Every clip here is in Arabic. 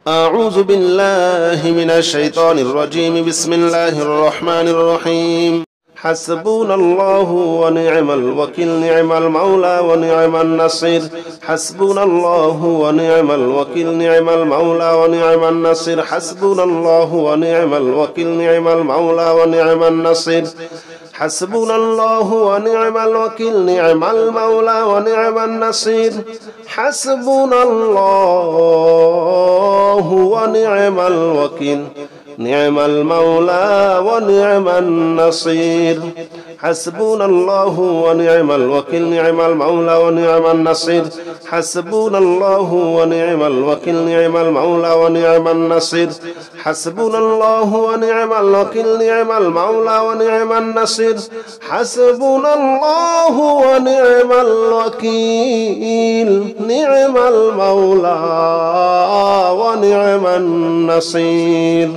أعوذ بالله من الشيطان الرجيم. بسم الله الرحمن الرحيم. حسبنا الله ونعم الوكيل، نعم المولى ونعم النصير. حسبنا الله ونعم الوكيل، نعم المولى ونعم النصير. حسبنا الله ونعم الوكيل، نعم المولى ونعم النصير. حسبنا الله ونعم الوكيل، نعم المولى ونعم النصير. حسبنا الله ونعم الوكيل، نعم المولى ونعم النصير. حسبنا الله ونعم الوكيل، نعم المولى ونعم النصير. حسبنا الله ونعم الوكيل، نعم المولى ونعم النصير. حسبنا الله ونعم الوكيل، نعم المولى ونعم النصير. حسبنا الله ونعم الوكيل، نعم المولى ونعم النصير.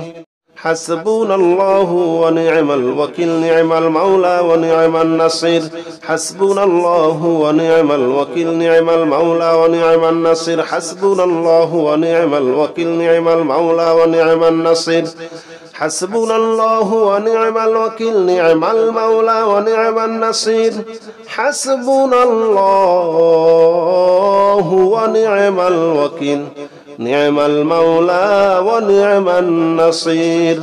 حسبنا الله ونعم الوكيل، نعم المولى ونعم النصير. حسبنا الله ونعم الوكيل، نعم المولى ونعم النصير. حسبنا الله ونعم الوكيل، نعم المولى ونعم النصير. حسبنا الله ونعم الوكيل، نعم المولى ونعم النصير. حسبنا الله ونعم الوكيل، نعم المولى ونعم النصير.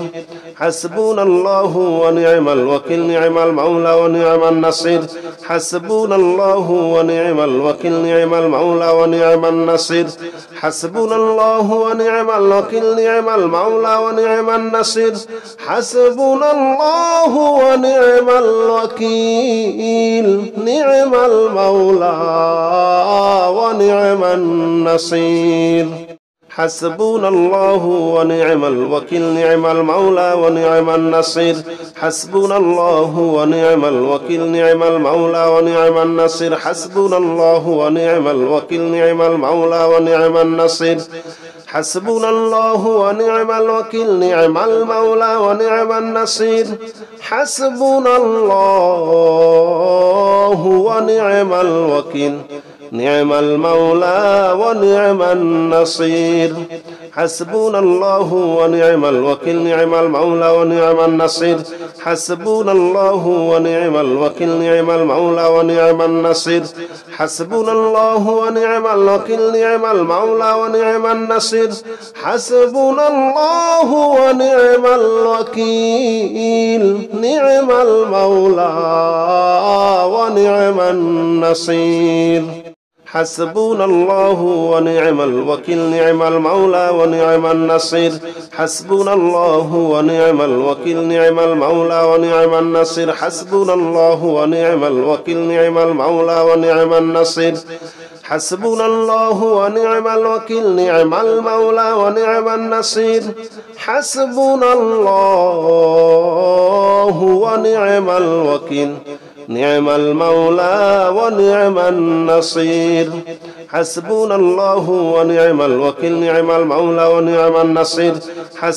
حسبنا الله ونعم الوكيل، نعم المولى ونعم النصير. حسبنا الله ونعم الوكيل، نعم المولى ونعم النصير. حسبنا الله ونعم الوكيل، نعم المولى ونعم النصير. حسبنا الله ونعم الوكيل، نعم المولى ونعم النصير. حسبنا الله ونعم الوكيل، نعم المولى ونعم النصير. حسبنا الله ونعم الوكيل، نعم المولى ونعم النصير. حسبنا الله ونعم الوكيل، نعم المولى ونعم النصير. حسبنا الله ونعم الوكيل، نعم المولى ونعم النصير. حسبنا الله ونعم الوكيل، نعم المولى ونعم النصير. حسبنا الله ونعم الوكيل، نعم المولى ونعم النصير. حسبنا الله ونعم الوكيل، نعم المولى ونعم النصير. حسبنا الله ونعم الوكيل، نعم المولى ونعم النصير. حسبنا الله ونعم الوكيل، نعم المولى ونعم النصير. حسبنا الله ونعم الوكيل، نعم المولى ونعم النصير. حسبنا الله ونعم الوكيل، نعم المولى ونعم النصير. حسبنا الله ونعم الوكيل، نعم المولى ونعم النصير. حسبنا الله ونعم الوكيل، نعم المولى ونعم النصير. حسبنا الله ونعم الوكيل، نعم المولى ونعم النصير. حسبنا الله ونعم الوكيل، نعم المولى ونعم النصير. حسبنا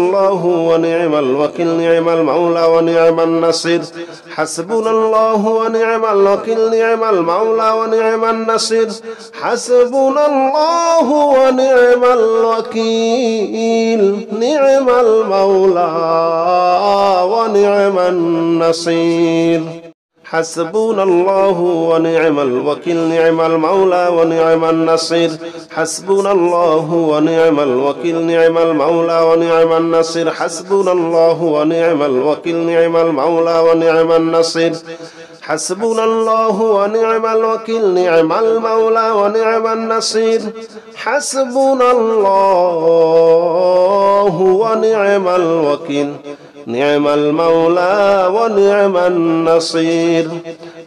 الله ونعم الوكيل، نعم المولى ونعم النصير. حسبنا الله ونعم الوكيل، نعم المولى ونعم النصير. حسبنا الله ونعم الوكيل، نعم المولى ونعم النصير. حسبنا الله ونعم الوكيل، نعم المولى ونعم النصير. حسبنا الله ونعم الوكيل، نعم المولى ونعم النصير. حسبنا الله ونعم الوكيل، نعم المولى ونعم النصير. حسبنا الله ونعم الوكيل، نعم المولى ونعم النصير. حسبنا الله ونعم الوكيل، نعم المولى ونعم النصير.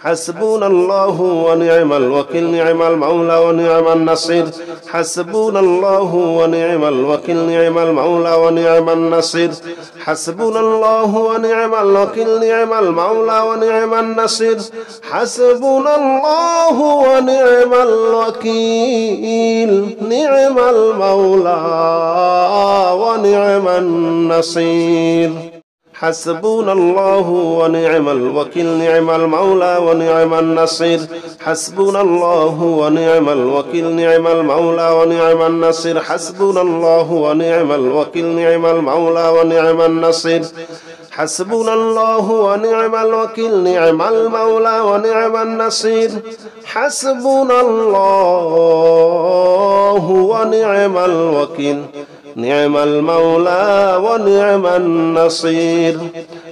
حسبنا الله ونعم الوكيل، نعم المولى ونعم النصير. حسبنا الله ونعم الوكيل، نعم المولى ونعم النصير. حسبنا الله ونعم الوكيل، نعم المولى ونعم النصير. حسبنا الله ونعم الوكيل، نعم المولى ونعم النصير. حسبنا الله ونعم الوكيل نعم المولى ونعم النصير حسبنا الله ونعم الوكيل نعم المولى ونعم النصير حسبنا الله ونعم الوكيل نعم المولى ونعم النصير حسبنا الله ونعم الوكيل نعم المولى ونعم النصير حسبنا الله ونعم الوكيل نعم المولى ونعم النصير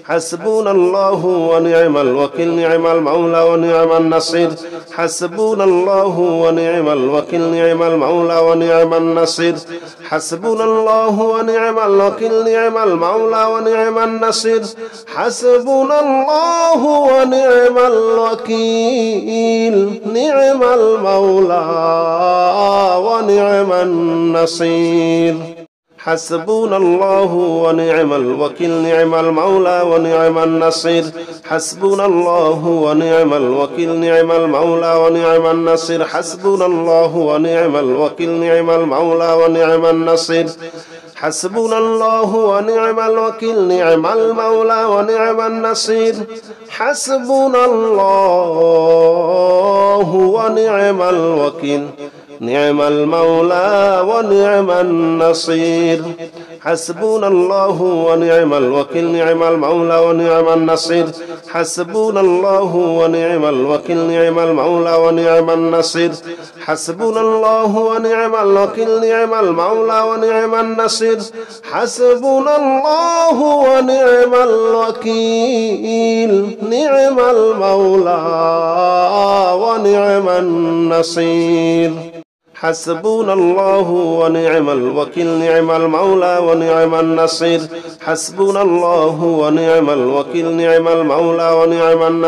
حسبنا الله ونعم الوكيل نعم المولى ونعم النصير حسبنا الله ونعم الوكيل نعم المولى ونعم النصير حسبنا الله ونعم الوكيل نعم المولى ونعم النصير حسبنا الله ونعم الوكيل نعم المولى ونعم النصير حسبنا الله ونعم الوكيل نعم المولى ونعم النصير حسبنا الله ونعم الوكيل نعم المولى ونعم النصير حسبنا الله ونعم الوكيل نعم المولى ونعم النصير حسبنا الله ونعم الوكيل نعم المولى ونعم النصير حسبنا الله ونعم الوكيل نعم المولى ونعم النصير حسبنا الله ونعم الوكيل نعم المولى ونعم النصير حسبنا الله ونعم الوكيل نعم المولى ونعم النصير حسبنا الله ونعم الوكيل نعم المولى ونعم النصير حسبنا الله ونعم الوكيل نعم المولى ونعم النصير حسبنا الله ونعم الوكيل نعم المولى ونعم النصير حسبنا الله ونعم الوكيل نعم المولى ونعم النصير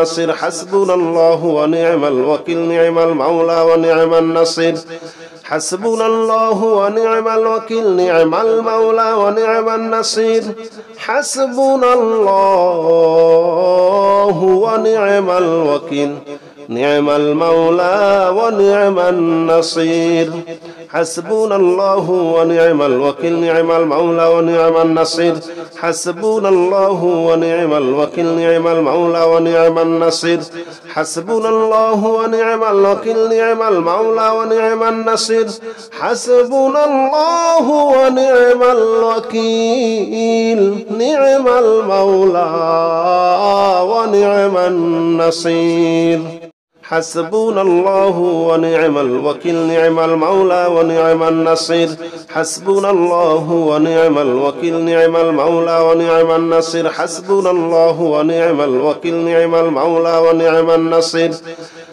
حسبنا الله ونعم الوكيل نعم المولى ونعم النصير حسبنا الله ونعم الوكيل نعم المولى ونعم النصير حسبنا الله ونعم الوكيل نعم المولى ونعم النصير حسبنا الله ونعم الوكيل نعم المولى ونعم النصير حسبنا الله ونعم الوكيل نعم المولى ونعم النصير حسبنا الله ونعم الوكيل نعم المولى ونعم النصير حسبنا الله ونعم الوكيل نعم المولى ونعم النصير حسبنا الله ونعم الوكيل نعم المولى ونعم النصير حسبنا الله ونعم الوكيل نعم المولى ونعم النصير حسبنا الله ونعم الوكيل نعم المولى ونعم النصير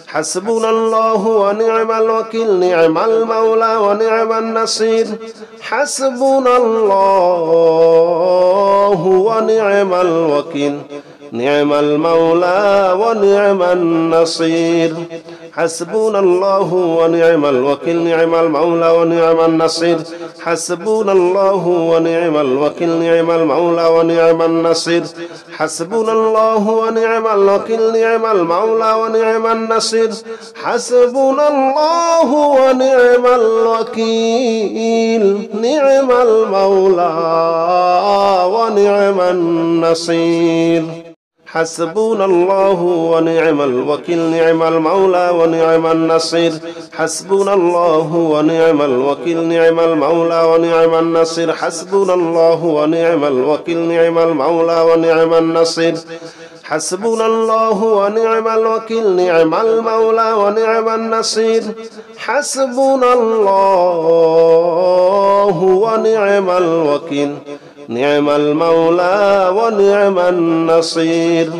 حسبنا الله ونعم الوكيل نعم المولى ونعم النصير حسبنا الله ونعم الوكيل نعم المولى ونعم النصير حسبنا الله ونعم الوكيل نعم المولى ونعم النصير حسبنا الله ونعم الوكيل نعم المولى ونعم النصير حسبنا الله ونعم الوكيل نعم المولى ونعم النصير حسبنا الله ونعم الوكيل نعم المولى ونعم النصير حسبنا الله ونعم الوكيل نعم المولى ونعم النصير حسبنا الله ونعم الوكيل نعم المولى ونعم النصير حسبنا الله ونعم الوكيل نعم المولى ونعم النصير حسبنا الله ونعم الوكيل نعم المولى ونعم النصير حسبنا الله ونعم الوكيل نعم المولى ونعم النصير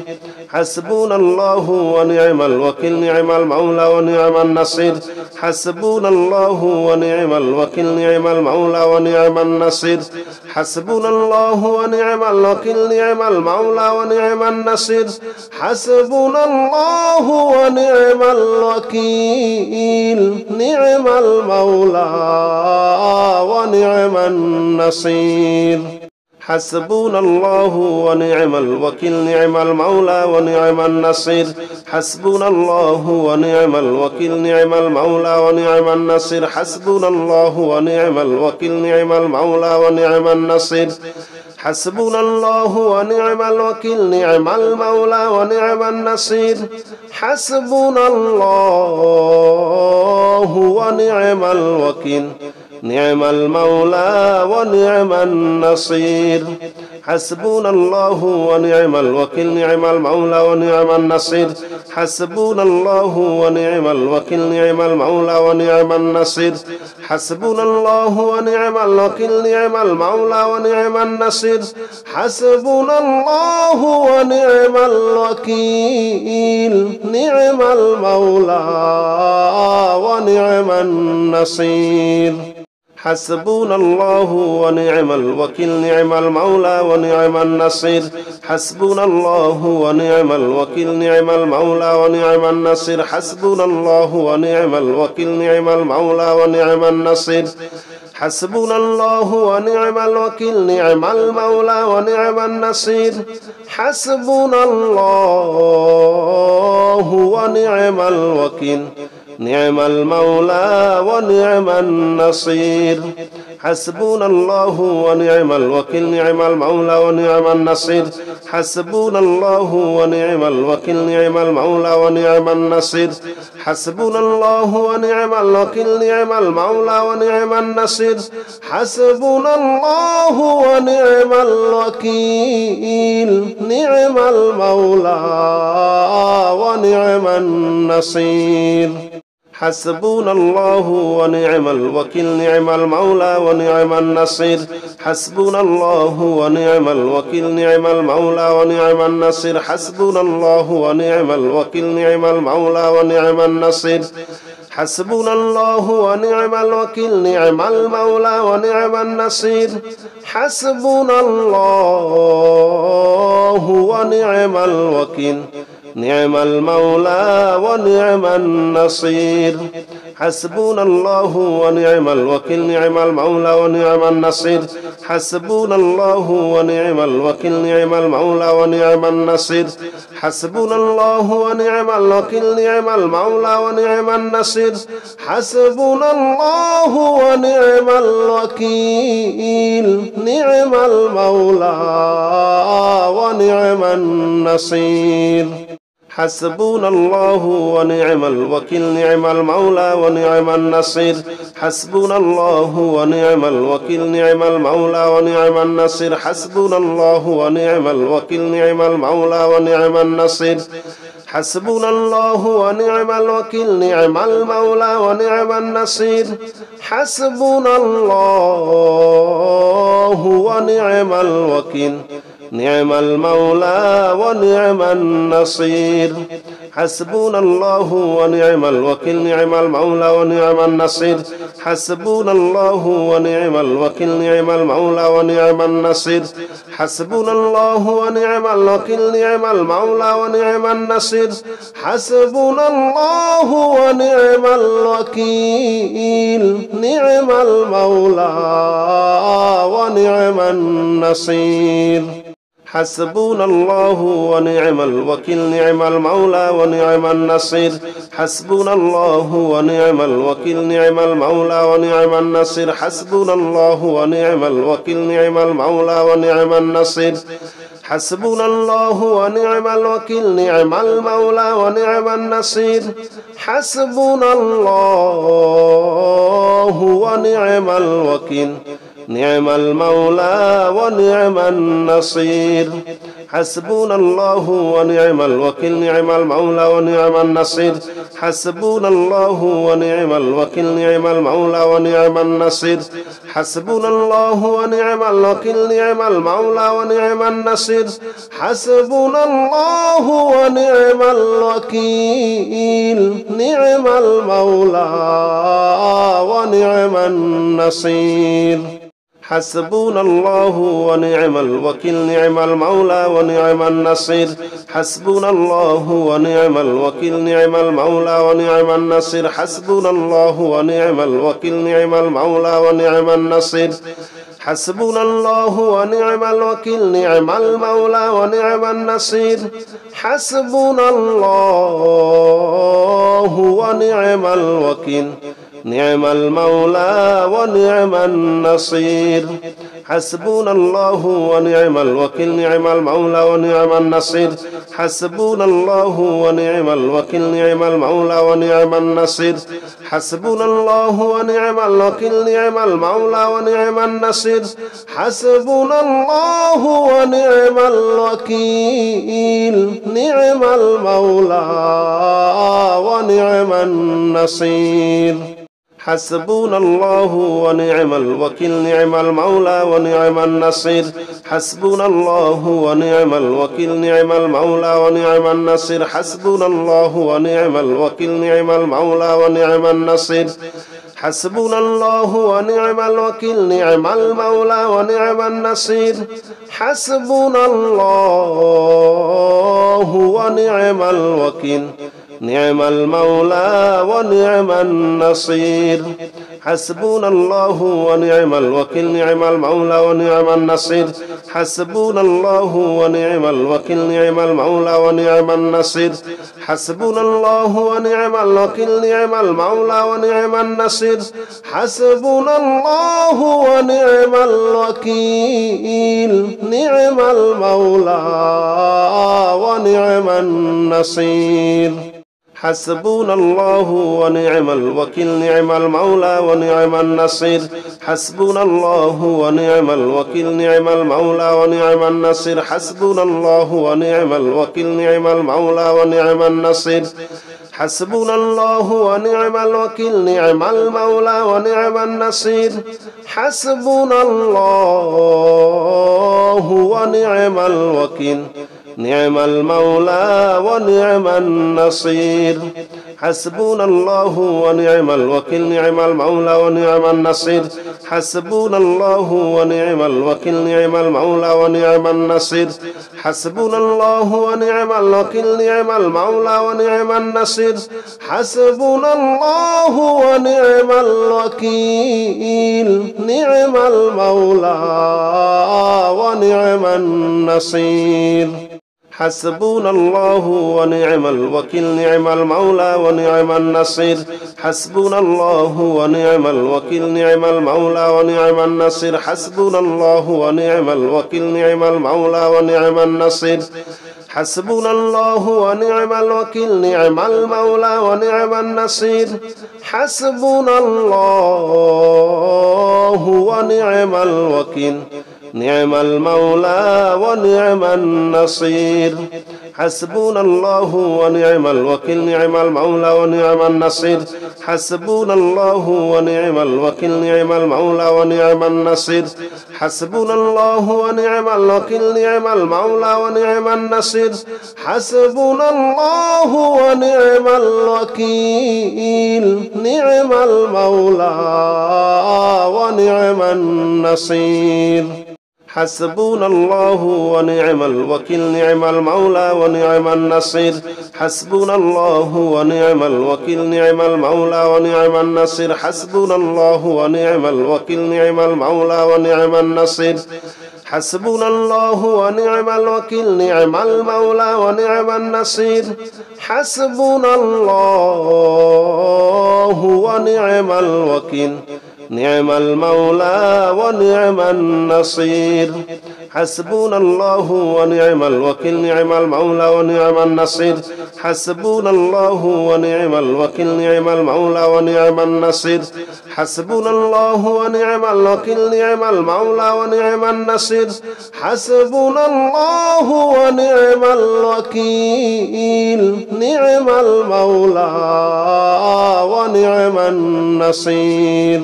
حسبنا الله ونعم الوكيل نعم المولى ونعم النصير حسبنا الله ونعم الوكيل نعم المولى ونعم النصير حسبنا الله ونعم الوكيل نعم المولى ونعم النصير حسبنا الله ونعم الوكيل نعم المولى ونعم النصير حسبنا الله ونعم الوكيل نعم المولى ونعم النصير حسبنا الله ونعم الوكيل نعم المولى ونعم النصير حسبنا الله ونعم الوكيل نعم المولى ونعم النصير حسبنا الله ونعم الوكيل نعم المولى ونعم النصير حسبنا الله ونعم الوكيل نعم المولى ونعم النصير حسبنا الله ونعم الوكيل نعم المولى ونعم النصير حسبنا الله ونعم الوكيل نعم المولى ونعم النصير حسبنا الله ونعم الوكيل نعم المولى ونعم النصير حسبنا الله ونعم الوكيل نعم المولى ونعم النصير حسبنا الله ونعم الوكيل نعم المولى ونعم النصير حسبنا الله ونعم الوكيل نعم المولى ونعم النصير حسبنا الله ونعم الوكيل نعم المولى ونعم النصير حسبنا الله ونعم الوكيل نعم المولى ونعم النصير حسبنا الله ونعم الوكيل نعم المولى ونعم النصير حسبنا الله ونعم الوكيل نعم المولى ونعم النصير حسبنا الله ونعم الوكيل نعم المولى ونعم النصير حسبنا الله ونعم الوكيل نعم المولى ونعم النصير حسبنا الله ونعم الوكيل نعم المولى ونعم النصير حسبنا الله ونعم الوكيل نعم المولى ونعم النصير حسبنا الله ونعم الوكيل نعم المولى ونعم النصير حسبنا الله ونعم الوكيل نعم المولى ونعم النصير حسبنا الله ونعم الوكيل نعم المولى ونعم النصير حسبنا الله ونعم الوكيل نعم المولى ونعم النصير حسبنا الله ونعم الوكيل نعم المولى ونعم النصير حسبنا الله ونعم الوكيل نعم المولى ونعم النصير حسبنا الله ونعم الوكيل نعم المولى ونعم النصير حسبنا الله ونعم الوكيل نعم المولى ونعم النصير حسبنا الله ونعم الوكيل نعم المولى ونعم النصير حسبنا الله ونعم الوكيل نعم المولى ونعم النصير حسبنا الله ونعم الوكيل نعم المولى ونعم النصير حسبنا الله ونعم الوكيل نعم المولى ونعم النصير حسبنا الله ونعم الوكيل نعم المولى ونعم النصير حسبنا الله ونعم الوكيل نعم المولى ونعم النصير حسبنا الله ونعم الوكيل نعم المولى ونعم النصير حسبنا الله ونعم الوكيل نعم المولى ونعم النصير حسبنا الله ونعم الوكيل نعم المولى ونعم النصير حسبنا الله ونعم الوكيل نعم المولى ونعم النصير حسبنا الله ونعم الوكيل نعم المولى ونعم النصير حسبنا الله ونعم الوكيل نعم المولى ونعم النصير حسبنا الله ونعم الوكيل نعم المولى ونعم النصير حسبنا الله ونعم الوكيل نعم المولى ونعم النصير حسبنا الله ونعم الوكيل نعم المولى ونعم النصير حسبنا الله ونعم الوكيل نعم المولى ونعم النصير حسبنا الله ونعم الوكيل نعم المولى ونعم النصير حسبنا الله ونعم الوكيل نعم المولى ونعم النصير حسبنا الله ونعم الوكيل نعم المولى ونعم النصير حسبنا الله ونعم الوكيل نعم المولى ونعم النصير حسبنا الله ونعم الوكيل نعم المولى ونعم النصير حسبنا الله ونعم الوكيل نعم المولى ونعم النصير حسبنا الله ونعم الوكيل نعم المولى ونعم النصير حسبنا الله ونعم الوكيل نعم المولى ونعم النصير حسبنا الله ونعم الوكيل نعم المولى ونعم النصير حسبنا الله ونعم الوكيل نعم المولى ونعم النصير حسبنا الله ونعم الوكيل نعم المولى ونعم النصير حسبنا الله ونعم الوكيل نعم المولى ونعم النصير حسبنا الله ونعم الوكيل نعم المولى ونعم النصير حسبنا الله ونعم الوكيل نعم المولى ونعم النصير حسبنا الله ونعم الوكيل نعم المولى ونعم النصير حسبنا الله ونعم الوكيل نعم المولى ونعم النصير حسبنا الله ونعم الوكيل نعم المولى ونعم النصير حسبنا الله ونعم الوكيل نعم المولى ونعم النصير حسبنا الله ونعم الوكيل نعم المولى ونعم النصير حسبنا الله ونعم الوكيل نعم المولى ونعم النصير حسبنا الله ونعم الوكيل نعم المولى ونعم النصير حسبنا الله ونعم الوكيل نعم المولى ونعم النصير حسبنا الله ونعم الوكيل نعم المولى ونعم النصير حسبنا الله ونعم الوكيل نعم المولى ونعم النصير حسبنا الله ونعم الوكيل نعم المولى ونعم النصير حسبنا الله ونعم الوكيل نعم المولى ونعم النصير حسبنا الله ونعم الوكيل نعم المولى ونعم النصير حسبنا الله ونعم الوكيل نعم المولى ونعم النصير حسبنا الله ونعم الوكيل نعم المولى ونعم النصير حسبنا الله ونعم الوكيل نعم المولى ونعم النصير حسبنا الله ونعم الوكيل نعم المولى ونعم النصير حسبنا الله ونعم الوكيل نعم المولى ونعم النصير حسبنا الله ونعم الوكيل نعم المولى ونعم النصير حسبنا الله ونعم الوكيل نعم المولى ونعم النصير حسبنا الله ونعم الوكيل نعم المولى ونعم النصير حسبنا الله ونعم الوكيل نعم المولى ونعم النصير حسبنا الله ونعم الوكيل نعم المولى ونعم النصير حسبنا الله ونعم الوكيل نعم المولى ونعم النصير حسبنا الله ونعم الوكيل نعم المولى ونعم النصير حسبنا الله ونعم الوكيل نعم المولى ونعم النصير حسبنا الله ونعم الوكيل نعم المولى ونعم النصير حسبنا الله ونعم الوكيل نعم المولى ونعم النصير حسبنا الله ونعم الوكيل نعم المولى ونعم النصير حسبنا الله ونعم الوكيل نعم المولى ونعم النصير حسبنا الله ونعم الوكيل نعم المولى ونعم النصير حسبنا الله ونعم الوكيل نعم المولى ونعم النصير حسبنا الله ونعم الوكيل نعم المولى ونعم النصير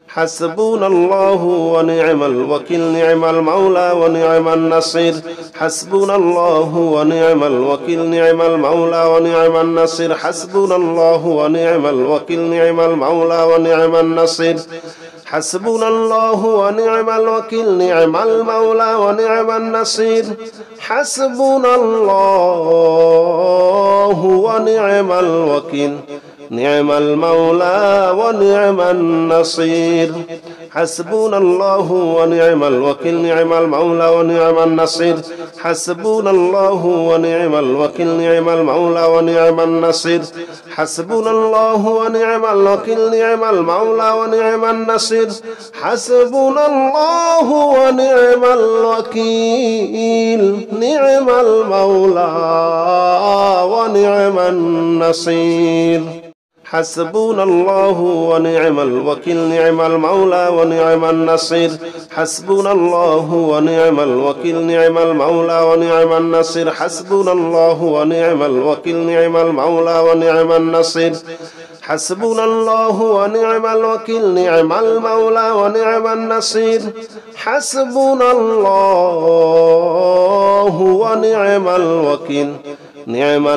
حسبنا الله ونعم الوكيل نعم المولى ونعم النصير حسبنا الله ونعم الوكيل نعم المولى ونعم النصير حسبنا الله ونعم الوكيل نعم المولى ونعم النصير حسبنا الله ونعم الوكيل نعم المولى ونعم النصير حسبنا الله ونعم الوكيل نعم المولى ونعم النصير حسبنا الله ونعم الوكيل نعم المولى ونعم النصير حسبنا الله ونعم الوكيل نعم المولى ونعم النصير حسبنا الله ونعم الوكيل نعم المولى ونعم النصير حسبنا الله ونعم الوكيل نعم المولى ونعم النصير حسبنا الله ونعم الوكيل نعم المولى ونعم النصير حسبنا الله ونعم الوكيل نعم المولى ونعم النصير حسبنا الله ونعم الوكيل نعم المولى ونعم النصير حسبنا الله ونعم الوكيل نعم المولى ونعم النصير حسبنا الله ونعم الوكيل نعم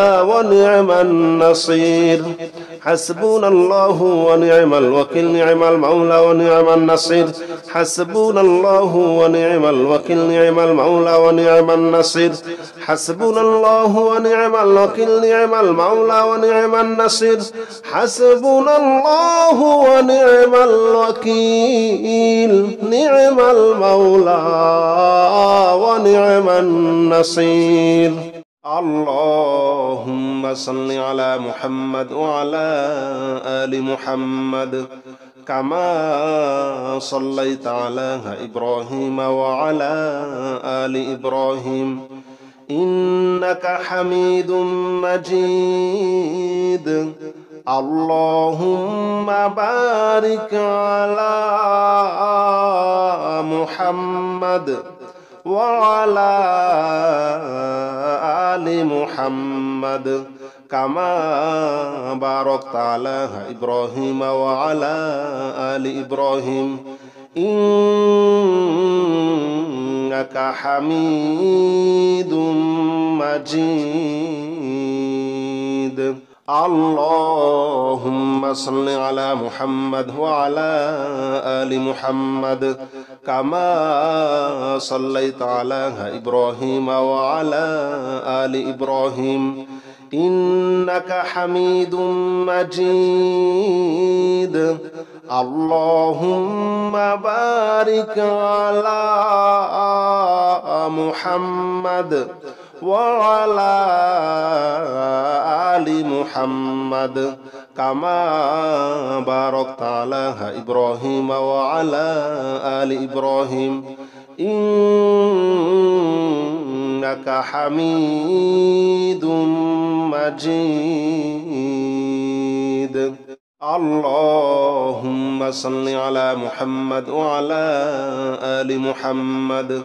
المولى ونعم النصير حسبنا الله ونعم الوكيل نعم المولى ونعم النصير حسبنا الله ونعم الوكيل نعم المولى ونعم النصير حسبنا الله ونعم الوكيل نعم المولى ونعم النصير حسبنا الله ونعم الوكيل نعم المولى ونعم النصير اللهم صل على محمد وعلى آل محمد كما صليت على إبراهيم وعلى آل إبراهيم إنك حميد مجيد اللهم بارك على محمد وعلى آل محمد كما باركت على إبراهيم وعلى آل إبراهيم إنك حميد مجيد اللهم صل على محمد وعلى آل محمد كما صليت على إبراهيم وعلى آل إبراهيم إنك حميد مجيد اللهم بارك على محمد وعلى آل محمد كما باركت على إبراهيم وعلى آل إبراهيم إنك حميد مجيد اللهم صل على محمد وعلى آل محمد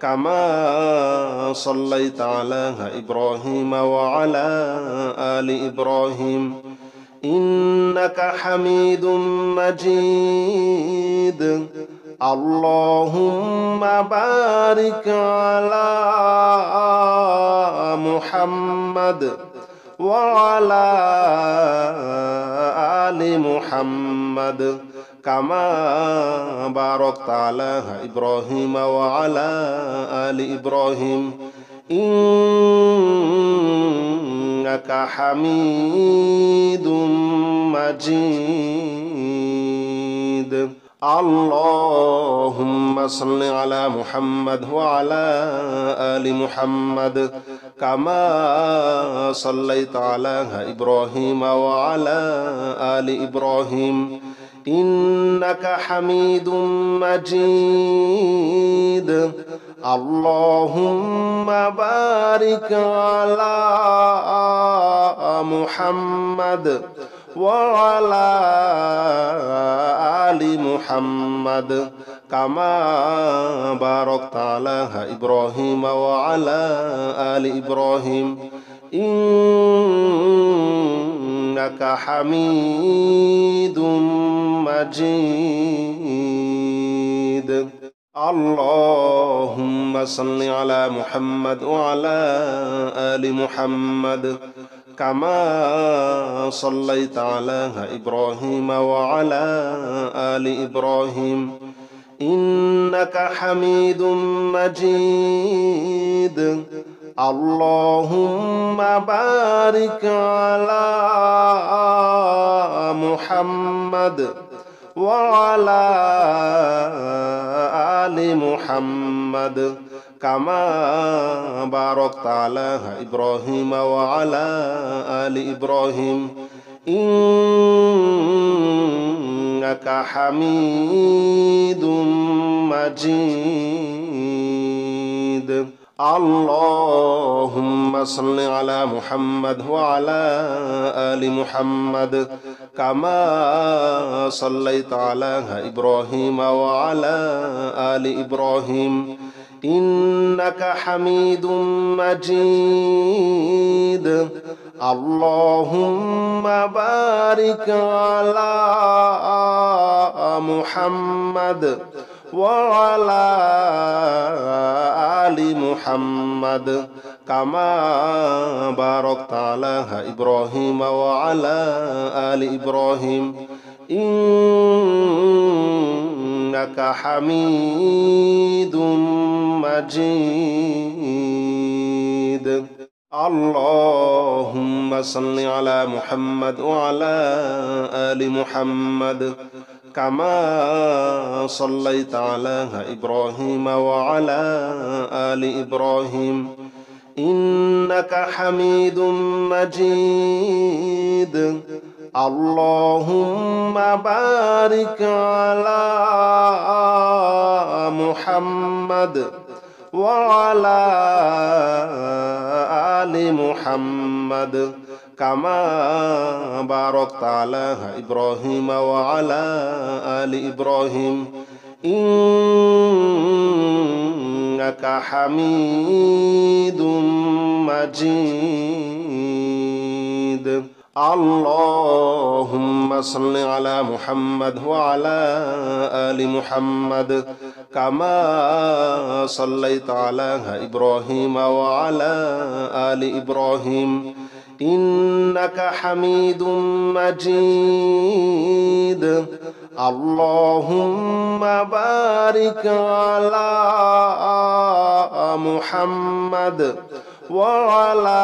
كما صليت على إبراهيم وعلى آل إبراهيم إنك حميد مجيد اللهم بارك على محمد وعلى آل محمد كما باركت على إبراهيم وعلى آل إبراهيم إنك حميد مجيد اللهم صل على محمد وعلى آل محمد كما صليت على إبراهيم وعلى آل إبراهيم إنك حميد مجيد اللهم بارك على محمد وعلى آل محمد كما باركت على إبراهيم وعلى آل إبراهيم إنك حميد مجيد اللهم صل على محمد وعلى آل محمد كما صليت على إبراهيم وعلى آل إبراهيم إنك حميد مجيد اللهم بارك على محمد وعلى آل محمد كما باركت على إبراهيم وعلى آل إبراهيم إنك حميد مجيد. اللهم صل على محمد وعلى آل محمد كما صليت على إبراهيم وعلى آل إبراهيم إنك حميد مجيد. اللهم بارك على محمد وعلى آل محمد كما باركت على إبراهيم وعلى آل إبراهيم إنك حميد مجيد. اللهم صل على محمد وعلى آل محمد كما صليت على إبراهيم وعلى آل إبراهيم إنك حميد مجيد. اللهم بارك على محمد وعلى آل محمد كما باركت على إبراهيم وعلى آل إبراهيم إنك حميد مجيد. اللهم صل على محمد وعلى آل محمد كما صليت على إبراهيم وعلى آل إبراهيم إنك حميد مجيد. اللهم بارك على محمد وعلى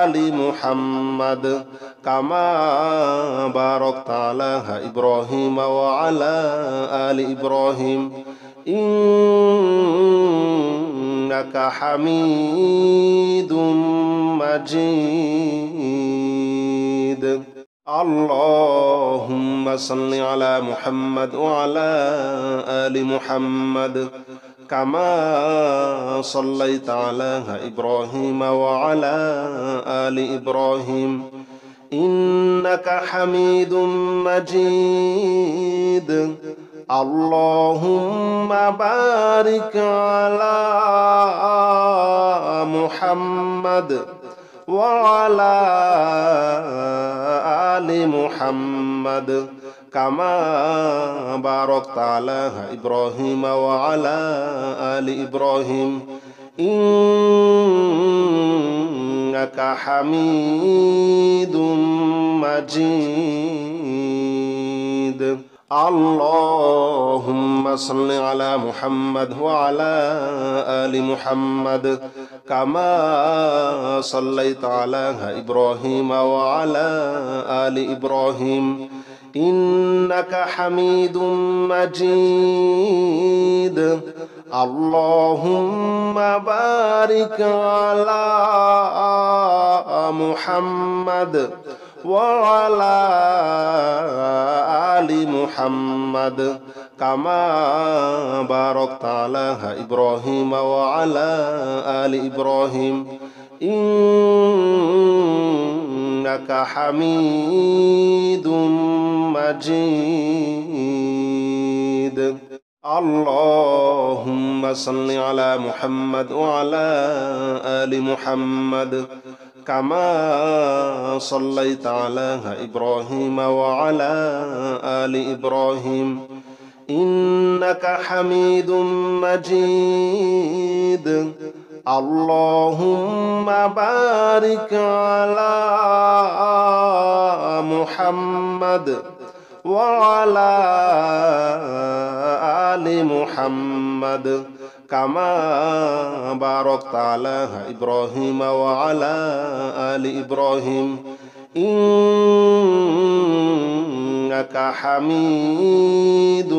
آل محمد كما باركت على إبراهيم وعلى آل إبراهيم إنك حميد مجيد. اللهم صل على محمد وعلى آل محمد كما صليت على إبراهيم وعلى آل إبراهيم إنك حميد مجيد. اللهم بارك على محمد وعلى آل محمد كما باركت على إبراهيم وعلى آل إبراهيم إنك حميد مجيد. اللهم صل على محمد وعلى آل محمد كما صليت على إبراهيم وعلى آل إبراهيم إنك حميد مجيد. اللهم بارك على محمد وعلى آل محمد كما باركت على إبراهيم وعلى آل إبراهيم إنك حميد مجيد. اللهم صل على محمد وعلى آل محمد كما صليت على إبراهيم وعلى آل إبراهيم إنك حميد مجيد. اللهم بارك على محمد وعلى آل محمد كما باركت على إبراهيم وعلى آل إبراهيم إنك حميد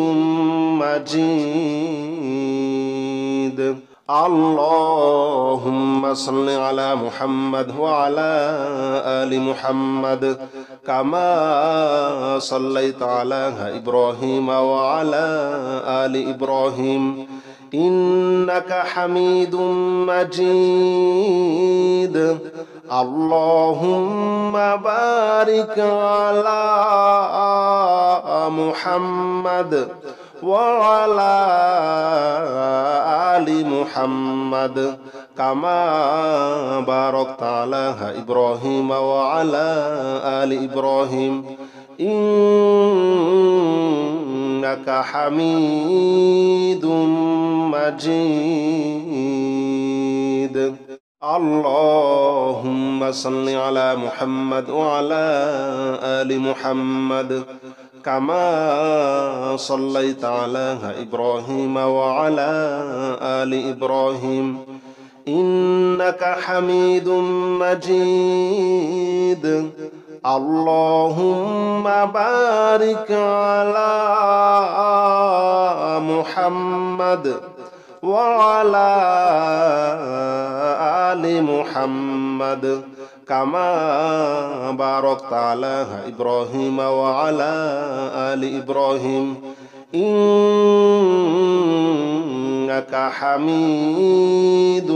مجيد. اللهم صل على محمد وعلى آل محمد كما صليت على إبراهيم وعلى آل إبراهيم إنك حميد مجيد. اللهم بارك على محمد وعلى آل محمد كما باركت على إبراهيم وعلى آل إبراهيم إنك حميد مجيد. اللهم صل على محمد وعلى آل محمد كما صليت على إبراهيم وعلى آل إبراهيم إنك حميد مجيد. اللهم بارك على محمد وعلى آل محمد كما باركت على إبراهيم وعلى آل إبراهيم إنك حميد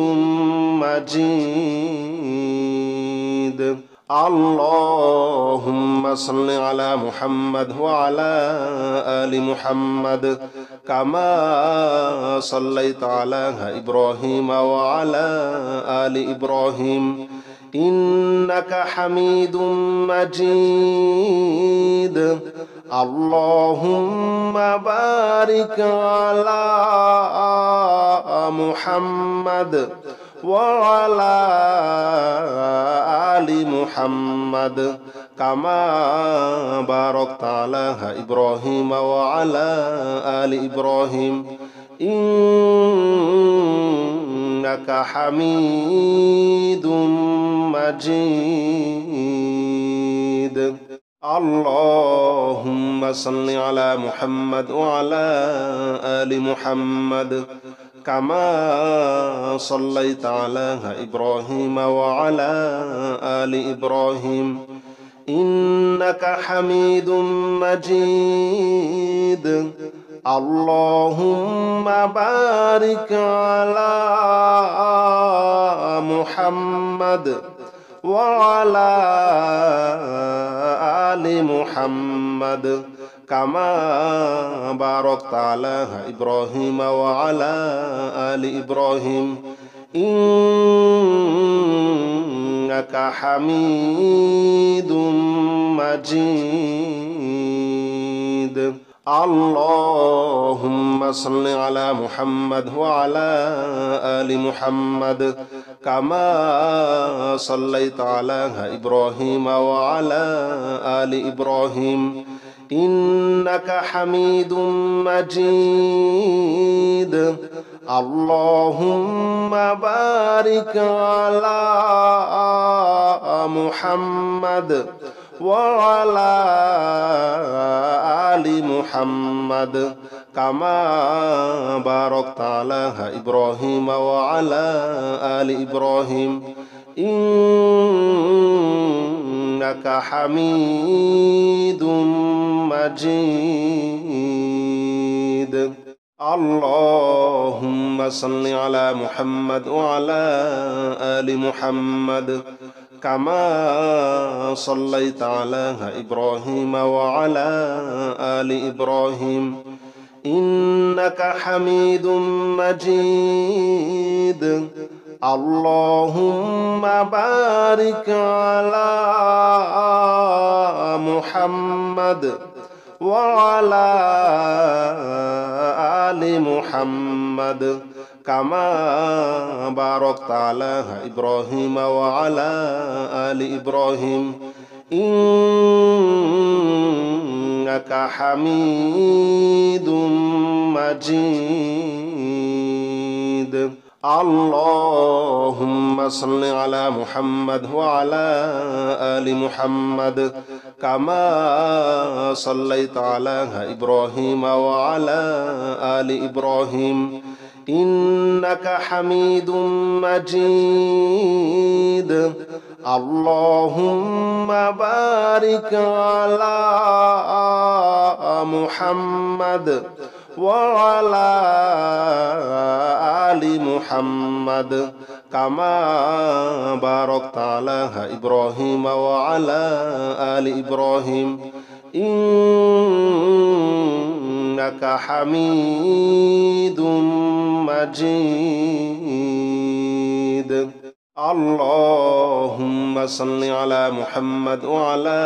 مجيد. اللهم صل على محمد وعلى آل محمد كما صليت على إبراهيم وعلى آل إبراهيم إنك حميد مجيد. اللهم بارك على محمد وعلى آل محمد كما باركت على إبراهيم وعلى آل إبراهيم إنك حميد مجيد. اللهم صل على محمد وعلى آل محمد كما صليت على إبراهيم وعلى آل إبراهيم إنك حميد مجيد. اللهم بارك على محمد وعلى آل محمد كما باركت على إبراهيم وعلى آل إبراهيم إنك حميد مجيد. اللهم صل على محمد وعلى آل محمد كما صليت على إبراهيم وعلى آل إبراهيم إنك حميد مجيد. اللهم بارك على محمد وعلى آل محمد كما باركت على إبراهيم وعلى آل إبراهيم إنك حميد مجيد. اللهم صل على محمد وعلى آل محمد كما صليت على إبراهيم وعلى آل إبراهيم إنك حميد مجيد. اللهم بارك على محمد وعلى آل محمد كما باركت على إبراهيم وعلى آل إبراهيم إنك حميد مجيد. اللهم صل على محمد وعلى آل محمد كما صليت على إبراهيم وعلى آل إبراهيم إنك حميد مجيد اللهم بارك على محمد وعلى آل محمد كما باركت على إبراهيم وعلى آل إبراهيم إنك حميد مجيد اللهم صل على محمد وعلى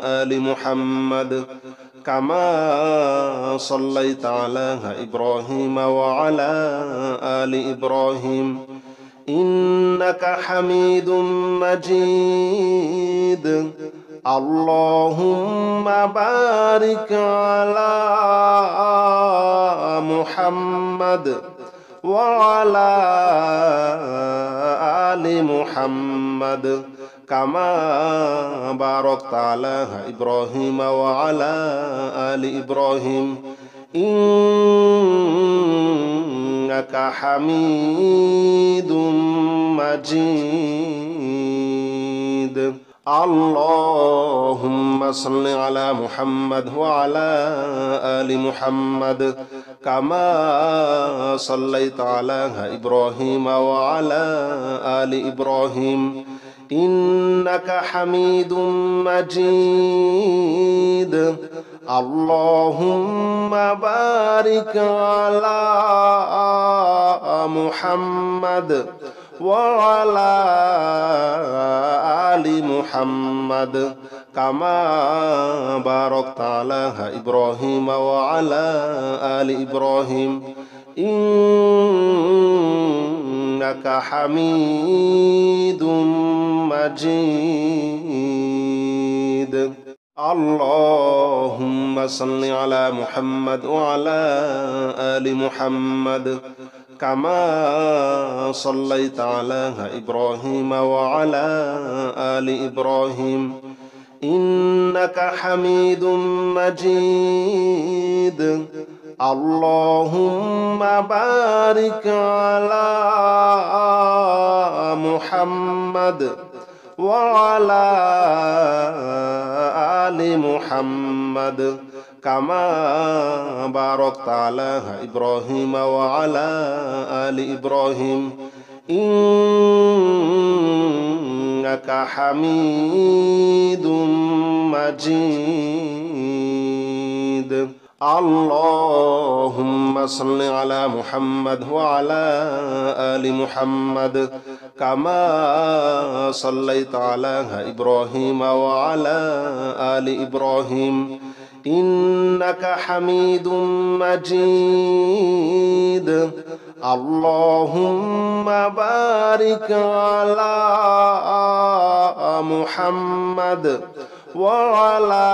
آل محمد كما صليت على إبراهيم وعلى آل إبراهيم إنك حميد مجيد اللهم بارك على محمد وعلى آل محمد كما باركت على إبراهيم وعلى آل إبراهيم إنك حميد مجيد اللهم صل على محمد وعلى آل محمد كما صليت على إبراهيم وعلى آل إبراهيم إنك حميد مجيد اللهم بارك على محمد وعلى آل محمد كما باركت على إبراهيم وعلى آل إبراهيم إنك حميد مجيد اللهم صل على محمد وعلى آل محمد كما صليت على إبراهيم وعلى آل إبراهيم إنك حميد مجيد اللهم بارك على محمد وعلى آل محمد كما باركت على إبراهيم وعلى آل إبراهيم إنك حميد مجيد اللهم صل على محمد وعلى آل محمد كما صليت على إبراهيم وعلى آل إبراهيم إنك حميد مجيد اللهم بارك على محمد وعلى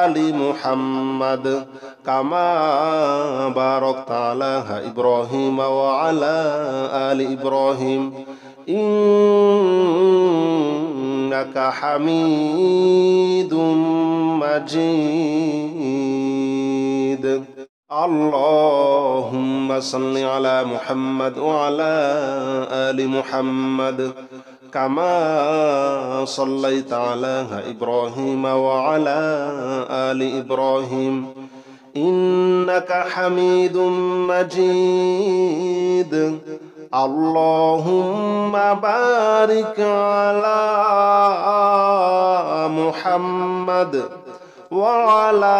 آل محمد كما باركت على إبراهيم وعلى آل إبراهيم إنك حميد مجيد اللهم صل على محمد وعلى آل محمد كما صليت على إبراهيم وعلى آل إبراهيم إنك حميد مجيد اللهم بارك على محمد وعلى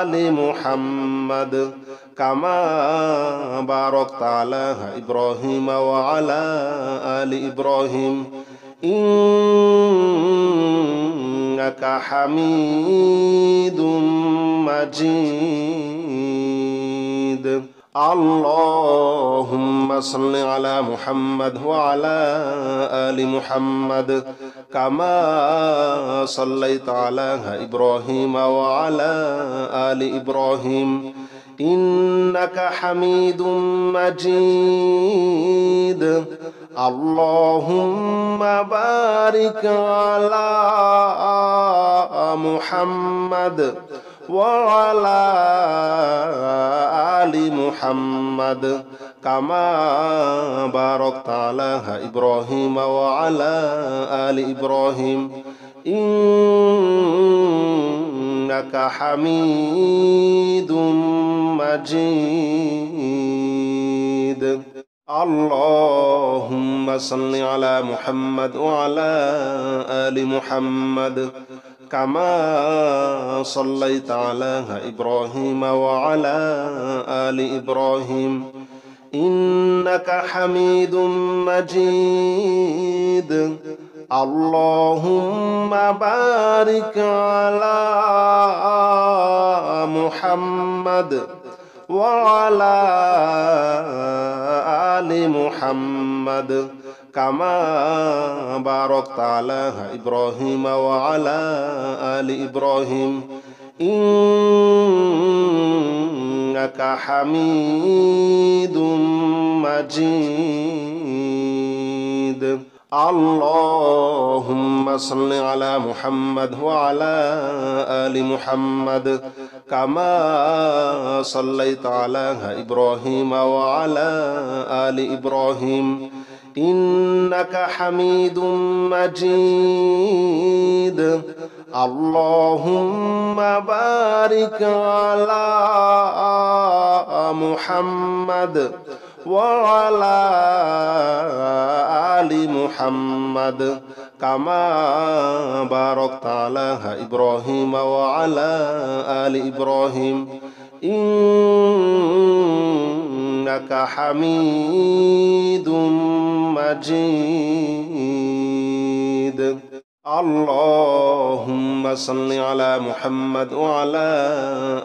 آل محمد كما باركت على إبراهيم وعلى آل إبراهيم إنك حميد مجيد اللهم صل على محمد وعلى آل محمد كما صليت على إبراهيم وعلى آل إبراهيم إنك حميد مجيد اللهم بارك على محمد وعلى آل محمد كما باركت على إبراهيم وعلى آل إبراهيم إنك حميد مجيد اللهم صل على محمد وعلى آل محمد كما صليت على إبراهيم وعلى آل إبراهيم إنك حميد مجيد اللهم بارك على محمد وعلى آل محمد كما باركت على إبراهيم وعلى آل إبراهيم إنك حميد مجيد اللهم صل على محمد وعلى آل محمد كما صليت على إبراهيم وعلى آل إبراهيم إنك حميد مجيد اللهم بارك على محمد وعلى آل محمد كما باركت على إبراهيم وعلى آل إبراهيم إنك حميد مجيد اللهم صل على محمد وعلى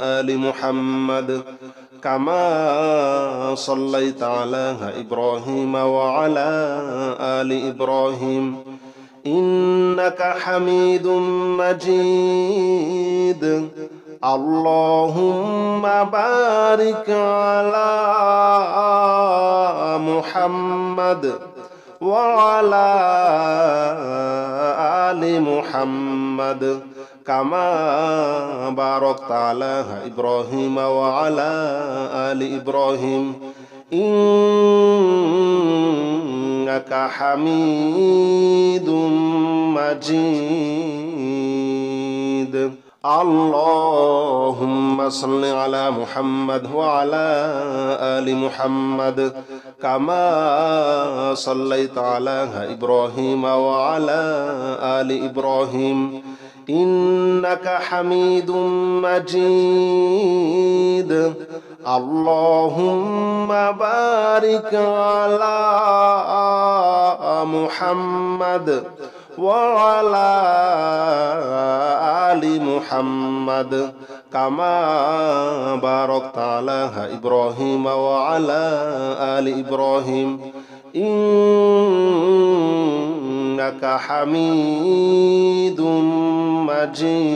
آل محمد كما صليت على إبراهيم وعلى آل إبراهيم إنك حميد مجيد اللهم بارك على محمد وعلى آل محمد كما باركت على إبراهيم وعلى آل إبراهيم إنك حميد مجيد اللهم صل على محمد وعلى آل محمد كما صليت على إبراهيم وعلى آل إبراهيم إنك حميد مجيد اللهم بارك على محمد وعلى آل محمد كما باركت على إبراهيم وعلى آل إبراهيم إنك حميد مجيد